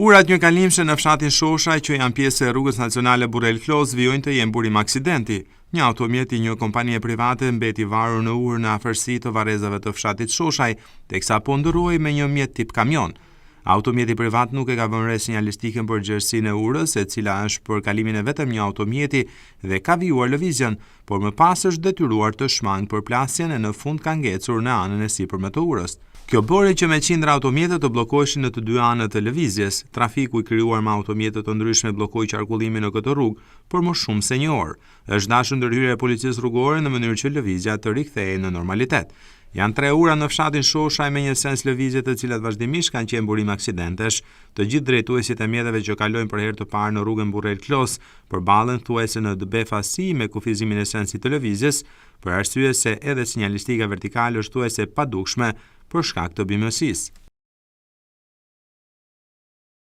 Urat një kalimshme në fshatin Shoshaj që janë pjesë e rrugës nacionale Burrel Klos vijojnë të jenë burim aksidenti. Një automjet i një kompanie private mbeti varur në urë në afërsi të varrezave të fshatit Shoshaj, teksa po ndërroi me një mjet tip kamion. Automjeti privat nuk e ka vënë re sinjalistikën për gjerësinë e urës, e cila është për kalimin e vetëm një automjeti dhe ka vijuar lëvizjen, por më pas është detyruar të shmangë përplasjen e në fund ka ngecur në anën e sipërme të urës. Kjo bëri që me qindra automjete të bllokoheshin në të dy anët të lëvizjes. Trafiku i krijuar me automjete të ndryshme bllokoi qarkullimin në këtë rrugë për më shumë se një orë. Është dashur ndërhyrja e policisë rrugore në mënyrë që lëvizja të rikthehej në normalitet. Janë 3 ura në fshatin Shoshaj me një sens lëvizje të cilat vazhdimisht kanë qenë burim aksidentesh. Të gjithë drejtuesit e mjeteve që kalojnë për herë të parë në rrugën Burrel Klos përballen thuajse në dëbefasi me kufizimin e sensit të lëvizjes, për arsye se edhe sinjalistika vertikale është thuajse padukshme për shkak të bimësisë.